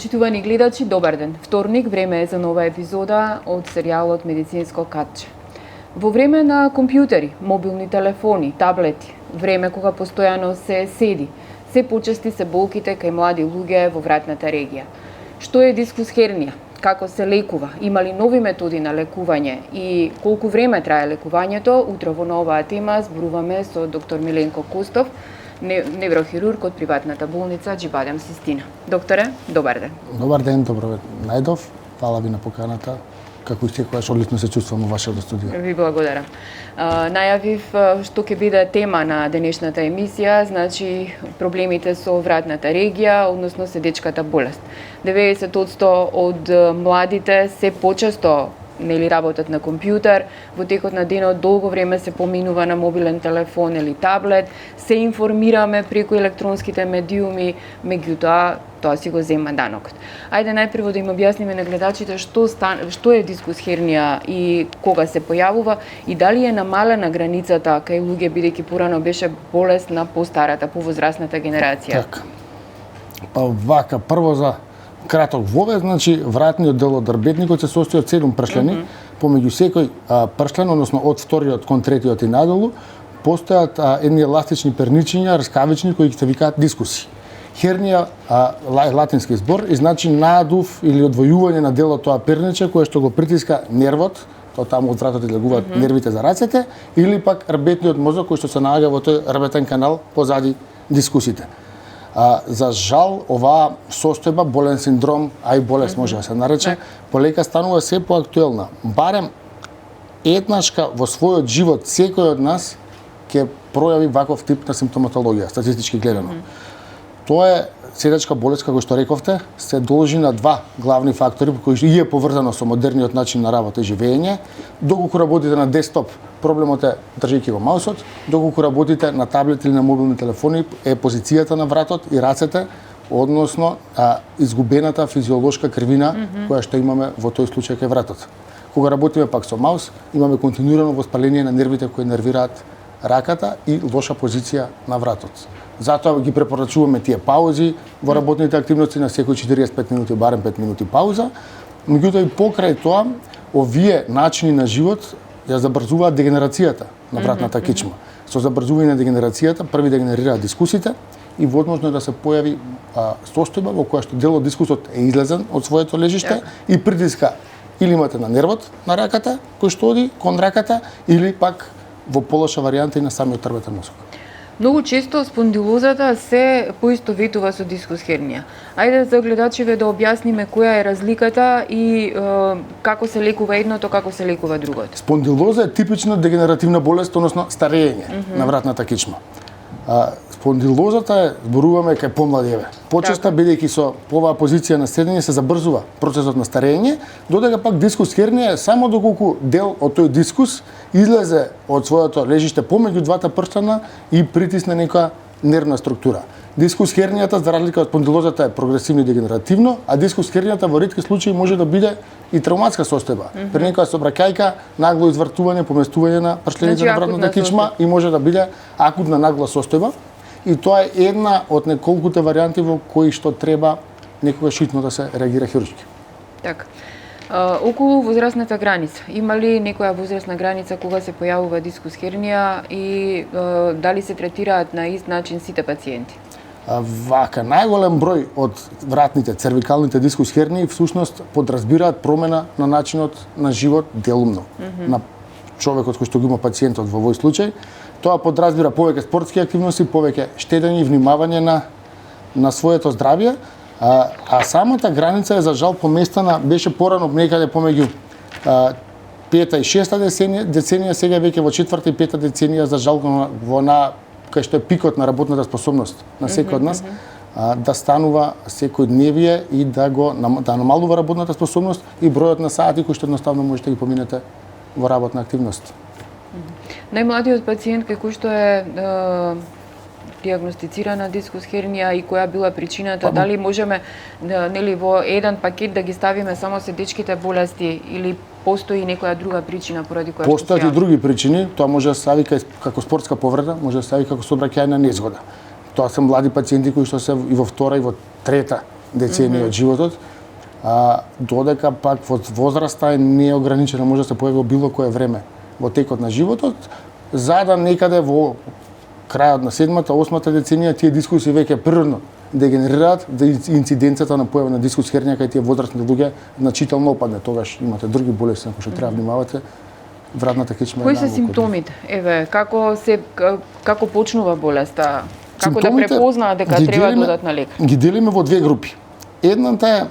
Почитувани гледачи, добар ден. Вторник, време е за нова епизода од серијалот Медицинско катче. Во време на компјутери, мобилни телефони, таблети, време кога постојано се седи, се почести се болките кај млади луѓе во вратната регија. Што е дискус хернија? Како се лекува? Има ли нови методи на лекување и колку време трае лекувањето? Утро во оваа тема зборуваме со доктор Миленко Костов, неврохирург од приватната болница Џибадем Систина. Докторе, добар ден. Добар ден, добро најдов. Фала ви на поканата. Како и секогаш одлично се чувствам во вашето студио. Ви благодарам. Најавив што ќе биде тема на денешната емисија, значи проблемите со вратната регија, односно седечката болест. 90% од младите се почесто работат на компјутер, во текот на денот долго време се поминува на мобилен телефон или таблет, се информираме преку електронските медиуми, меѓутоа тоа си го зема данокот. Ајде најпрво да им објасниме на гледачите што е дискус хернија и кога се појавува и дали е намалена границата кај луѓе, бидејќи порано беше болест на постарата, повозрасната генерација. Така. Па вака, прво за краток вовед, значи вратниот дел од рбетникот се состои од 7 пршлени, помеѓу секој пршлен, односно од вториот кон третиот и надолу, постојат едни еластични перничиња, рскавични кои се викаат дискуси. Хернија, латински збор, и значи надув или одвојување на делот тоа перниче кое што го притиска нервот, тоа таму од вратот излегуваат нервите за рацете, или пак рбетниот мозок кој што се наоѓа во тој рбетен канал позади дискусите. За жал, оваа состојба, болен синдром, а и болест може да се нарече, полека станува се поактуелна. Барем еднашка во својот живот секој од нас ќе пројави ваков тип на симптоматологија, статистички гледано. Тоа е седечка болест, како што рековте, се должи на два главни фактори кои и е поврзано со модерниот начин на работа и живење. Доколку работите на десктоп, проблемот е држејќи го маусот, доколку работите на таблет или на мобилни телефони е позицијата на вратот и рацете, односно изгубената физиолошка крвина која што имаме во тој случај кај вратот. Кога работиме пак со маус, имаме континуирано воспаление на нервите кои нервираат раката и лоша позиција на вратот. Затоа ги препорачуваме тие паузи во работните активности на секој 45 минути, барем 5 минути пауза. Меѓутоа и покрај тоа, овие начини на живот ја забрзуваат дегенерацијата на вратната кичма. Со забрзување на дегенерацијата, први дегенерираат дискусите и возможно е да се појави состојба во која што дел од дискусот е излезен од своето лежиште и притиска или имате на нервот на раката, кој што оди кон раката, или пак во полоша варијанта и на самиот рбетен мозок. Многу често спондилозата се поистоветува со дискус хернија. Ајде за гледачиве да објасниме која е разликата и како се лекува едното, како се лекува другото. Спондилоза е типична дегенеративна болест, односно старење на вратната кичма. Спондилозата е, зборуваме кај помладиве. Почеста, бидејќи со оваа позиција на седење се забрзува процесот на старење, додека пак дискус хернија е само доколку дел од тој дискус излезе од своето лежиште помеѓу двата прстена и притисне некоја нервна структура. Дискус хернијата, за разлика од спондилозата, е прогресивно и дегенеративно, а дискус хернијата во ретки случаи може да биде и травматска состојба. При некоја сообраќајка, нагло извртување, поместување на пршлените на вратната кичма и може да биде акутна нагла состојба. И тоа е една од неколкуте варијанти во кои што треба некогаш хитно да се реагира хируршки. Така. Околу возрастната граница, има ли некоја возрастна граница кога се појавува дискус хернија и дали се третираат на ист начин сите пациенти? Вака, најголем број од вратните, цервикалните дискус хернии всушност подразбираат промена на начинот на живот делумно на човекот кој што го има пациентот во овој случај. Тоа подразбира повеќе спортски активности, повеќе штедење и внимавање на своето здравје, а самата граница е за жал поместена, беше порано некаде помеѓу 5-та и 6-та деценија, сега веќе во 4-та и 5-та деценија, за жал во кај што е пикот на работната способност на секој од нас, да станува секојдневие и да намалува работната способност и бројот на сати кои што едноставно можете да ги поминете во работна активност. Најмладиот пациент кој што е диагностицирана дискус хернија и која била причината, дали можеме нели во еден пакет да ги ставиме само седечките болести или постои некоја друга причина поради која постојат и други причини, тоа може да се стави како спортска повреда, може да се стави како сообраќајна незгода. Тоа се млади пациенти кои што се и во втора и во трета децении од животот, додека пак во возраста е неограничена, може да се појави во било кое време во текот на животот, за да некаде во крајот на 7-та, 8-та деценија тие дискуси веќе природно дегенерираат, да инциденцията на појава на дискус хернија кај тие возрастни луѓе значително опадне. Тогаш имате други болести на кои што треба внимавате. Вратната кичма. Кои се симптомите? Еве, како почнува болеста? Како да препознаат дека треба да одат на лекар? Ги делиме во две групи. Едната е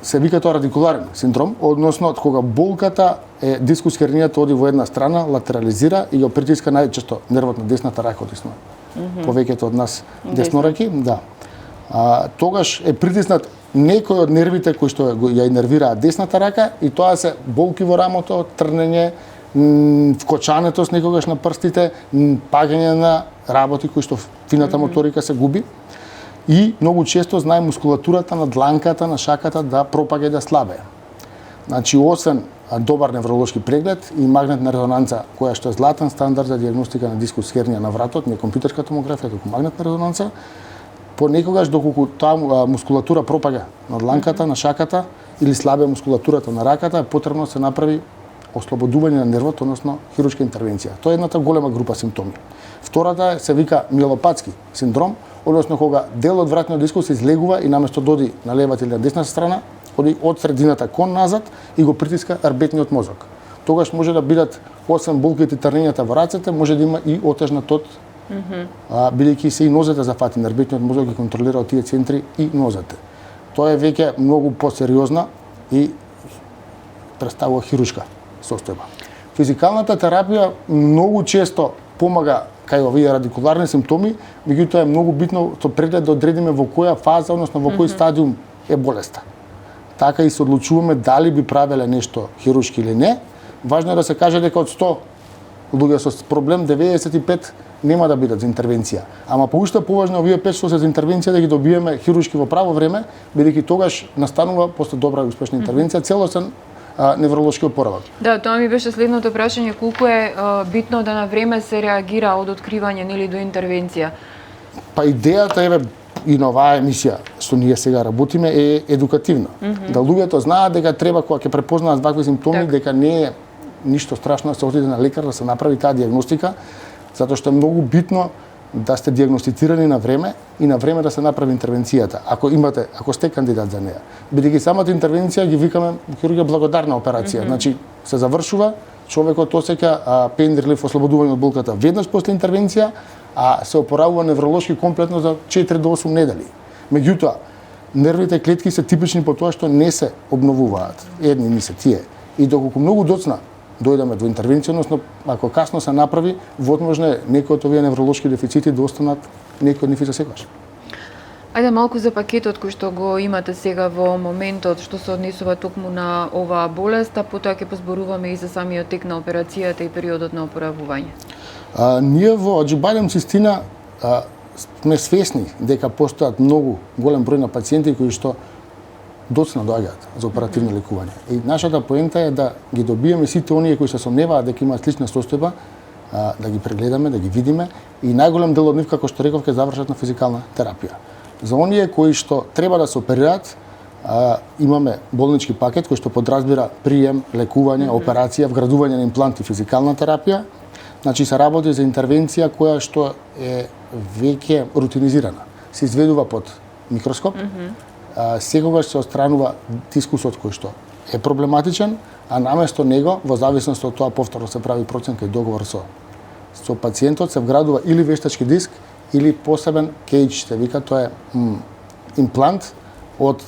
се вика тоа радикуларен синдром, односно кога болката е дискус хернијата оди во една страна, латерализира и го притиска најчесто нервот на десната рака одесно. Повеќето од нас деснораки, да. Тогаш е притиснат некој од нервите кои што ја инервираат десната рака и тоа се болки во рамото, трнење, вкочането некогаш на прстите, паѓање на работи кои што фината моторика се губи. И многу често знае мускулатурата на дланката, на шаката да пропаѓа и да слабее. Значи, освен добар невролошки преглед и магнетна резонанца, која што е златен стандард за дијагностика на дискус хернија на вратот, не компјутерска томографија, туку магнетна резонанца, понекогаш доколку таа мускулатура пропаѓа на дланката, на шаката или слабе мускулатурата на раката, е потребно да се направи ослободување на нервот, односно хируршка интервенција. Тоа е едната голема група симптоми. Втората се вика миелопатски синдром, односно кога дел од вратниот дискус се излегува и наместо да оди на левата или на десната страна, оди од средината кон назад и го притиска арбетниот мозок. Тогаш може да бидат, освен болките и трнењата во рацете, може да има и отежна тот, бидејќи се и нозете зафатени, арбетниот мозок ги контролира од тие центри и нозете. Тоа е веќе многу посериозна и представува хируршка состојба. Физикалната терапија многу често помага кај овие радикуларни симптоми, меѓутоа е многу битно со преглед да одредиме во која фаза, односно во кој стадиум е болеста. Така и се одлучуваме дали би правеле нешто хируршки или не. Важно е да се каже дека од 100 луѓе со проблем 95 нема да бидат за интервенција. Ама поуште поважно овие 5 што се за интервенција да ги добиеме хируршки во право време, бидејќи тогаш настанува после добра и успешна интервенција целосен невролошки опоравок. Да, тоа ми беше следното прашање, колку е битно да на време се реагира од откривање нели до интервенција. Па идејата е и на оваа емисија што ние сега работиме е едукативна. Да луѓето знаат дека треба кога ќе препознаат вакви симптоми дека не е ништо страшно да се отиде на лекар да се направи таа дијагностика, затоа што е многу битно да сте дијагностицирани на време и на време да се направи интервенцијата. Ако сте кандидат за неа. Бидејќи самата интервенција ги викаме хирургија благодарна операција. Значи се завршува, човекот осеќа pain relief, ослободување од болката веднаш после интервенција, а се опоравува невролошки комплетно за 4 до 8 недели. Меѓутоа, нервните клетки се типични по тоа што не се обновуваат. Едни не се тие. И доколку многу доцна дојдеме до интервенција, односно ако касно се направи, возможно е некои од овие невролошки дефицити да останат некои од нив за секогаш. Ајде малку за пакетот кој што го имате сега во моментот, што се однесува токму на оваа болест, а потоа ќе позборуваме и за самиот тек на операцијата и периодот на опоравување. Ние во Аџибадем Цистина сме свесни дека постојат многу голем број на пациенти кои што доцна доаѓаат за оперативно лекување. И нашата поента е да ги добиеме сите оние кои се сомневаат дека имаат слична состојба, да ги прегледаме, да ги видиме и најголем дел од нив, како што реков, ќе завршат на физикална терапија. За оние кои што треба да се оперираат, имаме болнички пакет кој што подразбира прием, лекување, операција, вградување на импланти, физикална терапија. Значи се работи за интервенција која што е веќе рутинизирана. Се изведува под микроскоп, секогаш се отстранува дискусот кој што е проблематичен, а наместо него, во зависност од тоа, повторно се прави проценка и договор со пациентот, се вградува или вештачки диск, или посебен кейдж, се вика, тоа е имплант од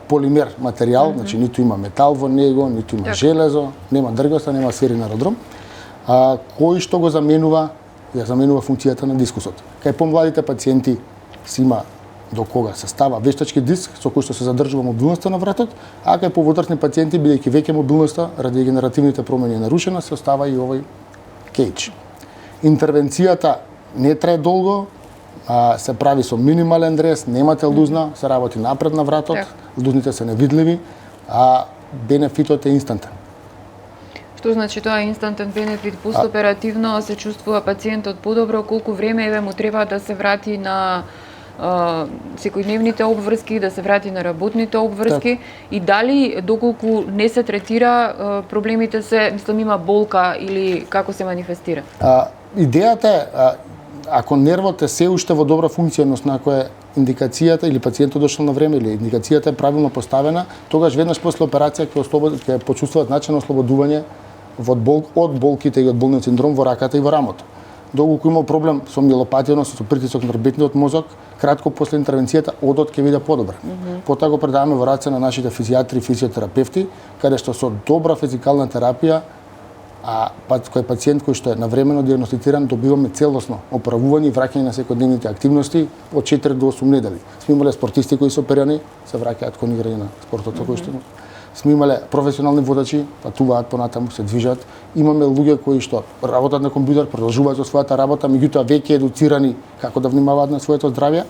полимер материјал, значи ниту има метал во него, ниту има железо, нема дргоста, нема сферин аеродром, кој што го заменува функцијата на дискусот. Кај помладите пациенти се има до кога се става вештачки диск со кој што се задржува мобилноста на вратот, а кај поводрсни пациенти, бидејќи веќе мобилноста ради генеративните промени е нарушена, се остава и овој кейдж. Интервенцијата не трае долго, се прави со минимален дрес, немате лузна, се работи напред на вратот, лузните се невидливи, а бенефитот е инстантен. Што значи тоа инстантен бенефит? Постоперативно се чувствува пациентот подобро, колку време му треба да се врати на секојдневните обврски, да се врати на работните обврски и дали доколку не се третира проблемите се, мислам, има болка или како се манифестира? Идејата е, ако нервот е се уште во добра функција, односно ако е индикацијата или пациентот дошол на време или индикацијата е правилно поставена, тогаш веднаш после операција ќе почувствуваат начин на ослободување од болките и од болниот синдром во раката и во рамото. Доколку има проблем со миелопатија, односно со притисок на рбетниот мозок, кратко после интервенцијата одот ќе биде подобрен. Потоа го предаваме во раце на нашите физијатри и физиотерапевти, каде што со добра физикална терапија кој пациент кој што е навремено дијагностициран, добиваме целосно оправување и враќање на секојдневните активности од 4 до 8 недели. Сме имале спортисти кои се оперирани, се враќаат кон играње на спортот кој што сме имале професионални водачи, патуваат понатаму, се движат. Имаме луѓе кои што работат на компјутер, продолжуваат со својата работа, меѓутоа веќе едуцирани како да внимаваат на своето здравје.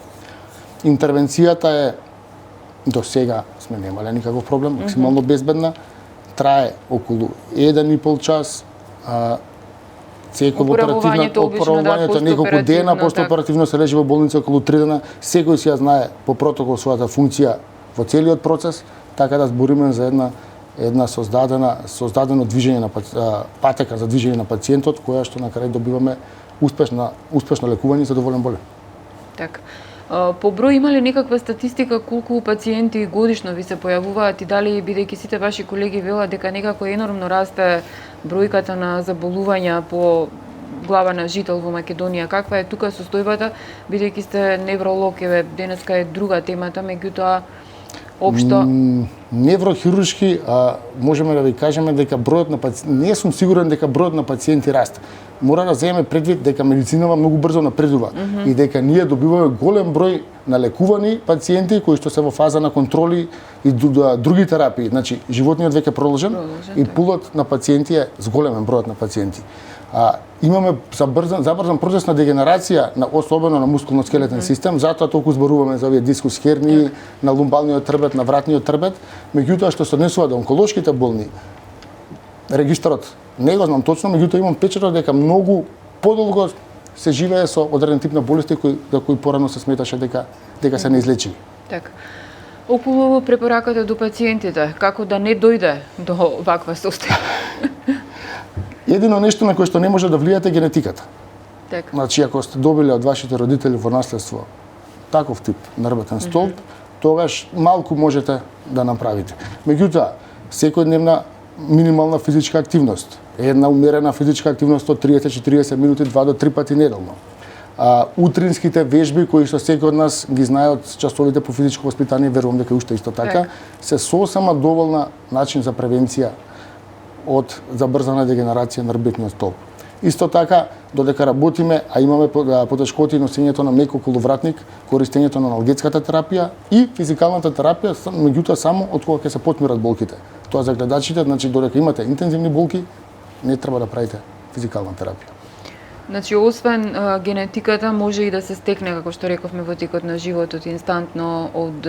Интервенцијата е до сега сме немале никаков проблем, максимално безбедна. Трае околу 1,5 час. Секој оперативното неколку дена, постоперативно се лежи во болница околу 3 дена. Секој си ја знае по протокол својата функција во целиот процес, така да збориме за една создадено движење на патека за движење на пациентот, која што на крај добиваме успешно лекување и задоволен болен. Така. По број има ли некаква статистика колку пациенти годишно ви се појавуваат и дали, бидејќи сите ваши колеги велат дека некако енормно расте бројката на заболувања по глава на жител во Македонија, каква е тука состојбата, бидејќи сте невролог, еве денеска е друга темата, меѓутоа општо неврохируршки можеме да ви кажеме дека бројот на не сум сигурен дека бројот на пациенти расте. Мора да земеме предвид дека медицинава многу брзо напредува и дека ние добиваме голем број на лекувани пациенти кои што се во фаза на контроли и други терапии. Значи, животниот век е продолжен и пулот на пациенти е зголемен бројот на пациенти. Имаме забрзан процес на дегенерација, особено на мускулно-скелетен систем, затоа толку зборуваме за овие дискус хернии, на лумбалниот трбет, на вратниот трбет, меѓутоа што се однесува до онколошките болни, регистарот не го знам точно, меѓутоа имам печатот дека многу подолго се живее со одреден тип на болести за кои порано се сметаше дека се неизлечиви. Така. Околу препораката до пациентите, како да не дојде до ваква состојба? Едино нешто на кое што не може да влијате генетиката. Така. Значи, ако сте добили од вашите родители во наследство таков тип нрбетен столб, тогаш малку можете да направите. Меѓутоа, секојдневна минимална физичка активност, една умерена физичка активност од 30-40 минути 2 до 3 пати неделно. Утринските вежби кои што секој од нас ги знае од часовите по физичко воспитание, верувам дека уште исто така, се сосема доволна начин за превенција од забрзана дегенерација на рбетниот столб. Исто така, додека работиме, а имаме потешкоти носењето на мек околувратник, користењето на аналгетската терапија и физикалната терапија, меѓутоа само од кога ќе се потмират болките. Тоа за гледачите, значи додека имате интензивни болки, не треба да правите физикална терапија. Значи, освен генетиката, може и да се стекне, како што рековме, во текот на животот, инстантно од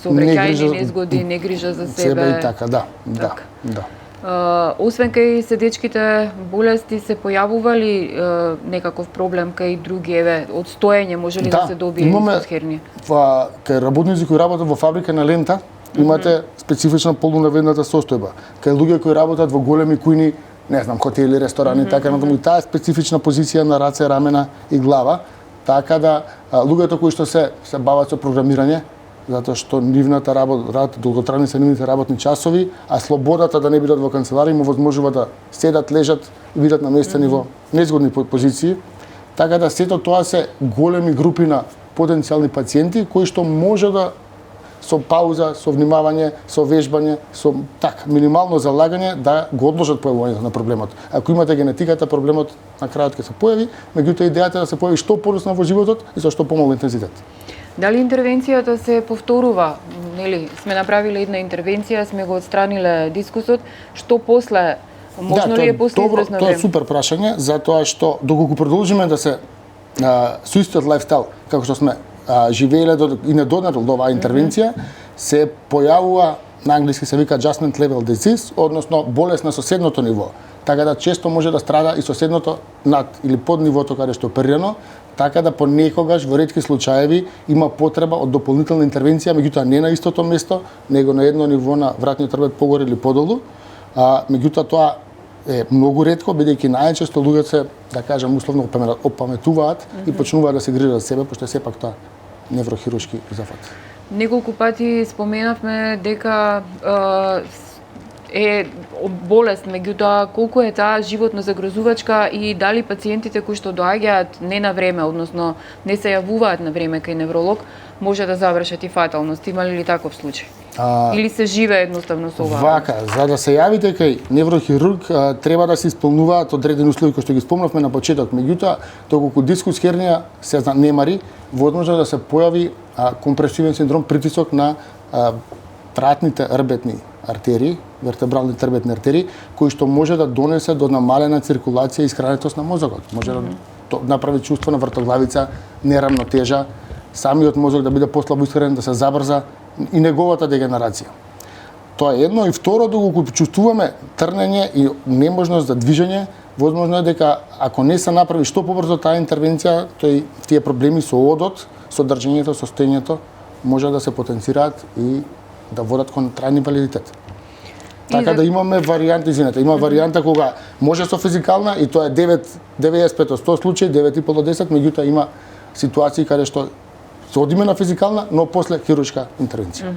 сообраќајни незгоди, негрижа за себе. И така, да. Освен кај седечките болести, се појавува ли некаков проблем кај други, од стоење, може ли да се добие дискус хернија? Кај работници кои работат во фабрика на лента, имате специфична полунаведната состојба. Кај луѓе кои работат во големи кујни, не знам, хотели, ресторани, така натаму, и таа специфична позиција на раце, рамена и глава, така да луѓето кои што се бават со програмирање, затоа што нивната работа, долготрајни се нивните работни часови, а слободата да не бидат во канцеларија му возможува да седат, лежат и бидат наместени во незгодни позиции. Така да сето тоа се големи групи на потенцијални пациенти кои што може да со пауза, со внимавање, со вежбање, со минимално залагање да го одложат појавувањето на проблемот. Ако имате генетиката, проблемот на крајот ќе се појави, меѓутоа идејата е да се појави што подоцна во животот и со што помал интензитет. Дали интервенцијата се повторува? Нели, сме направиле една интервенција, сме го отстраниле дискусот, што после можно ли е после известно време? Тоа е супер прашање, затоа што доколку продолжиме да се со истиот лајфстайл како што сме живееле и не донесло до оваа интервенција, се појавува, на англиски се вика adjustment level disease, односно болест на соседното ниво. Така да често може да страда и соседното над или под нивото каде што е оперирано, Така да понекогаш во ретки случаеви има потреба од дополнителна интервенција, меѓутоа не на истото место, него на едно ниво на вратниот рбет погоре или подолу. Меѓутоа тоа е многу ретко, бидејќи најчесто луѓето се, да кажам, условно опаметуваат и почнуваат да се грижат за себе, пошто сепак тоа неврохируршки зафат. Неколку пати споменавме дека е болест, меѓутоа колку е таа животно загрозувачка и дали пациентите кои што доаѓаат не на време, односно не се јавуваат на време кај невролог, може да завршат и фатално. Има ли таков случај? Или се живее едноставно со ова? Вака, за да се јавите кај неврохирург, треба да се исполнуваат одредени услови кои што ги спомнавме на почеток. Меѓутоа, доколку дискус хернија се занемари, возможно да се појави компресивен синдром, притисок на вратните рбетни артерии, вертебралните рбетни артерии, кои што може да донесе до намалена циркулација и искранетост на мозокот. Може да направи чувство на вртоглавица, нерамнотежа, самиот мозок да биде послабо искранет, да се забрза и неговата дегенерација. Тоа е едно, и второ, доколку чувствуваме трнење и неможност за движење, возможно е дека ако не се направи што побрзо таа интервенција, тие проблеми со одот, со држењето, со стоењето може да се потенцираат и да водат кон трајни инвалидитет. Така да имаме варијанти, има варијанта кога може со физикална и тоа е 95 од 100 случаи, 9,5 до 10, меѓутоа има ситуации каде што се одиме на физикална, но после хируршка интервенција.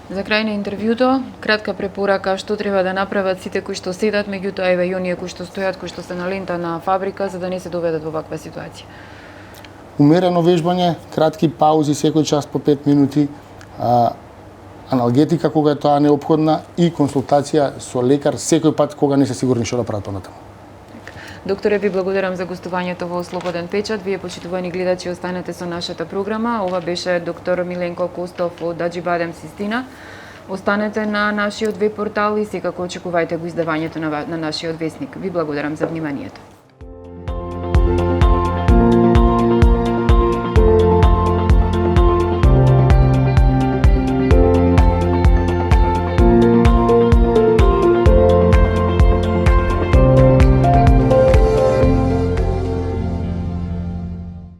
За крај на интервјуто, кратка препорака што треба да направат сите кои што седат, меѓутоа еве и оние кои што стојат, кои што се на лента на фабрика, за да не се доведат во ваква ситуација. Умерено вежбање, кратки паузи секој час по 5 минути, аналгетика кога е тоа неопходна и консултација со лекар секој пат кога не се сигурни што да прават понатаму. Докторе, ви благодарам за гостувањето во Слободен печат. Вие, почитувани гледачи, останете со нашата програма. Ова беше доктор Миленко Костов од Аџибадем Систина. Останете на нашиот веб портал и секако очекувајте го издавањето на нашиот весник. Ви благодарам за вниманието.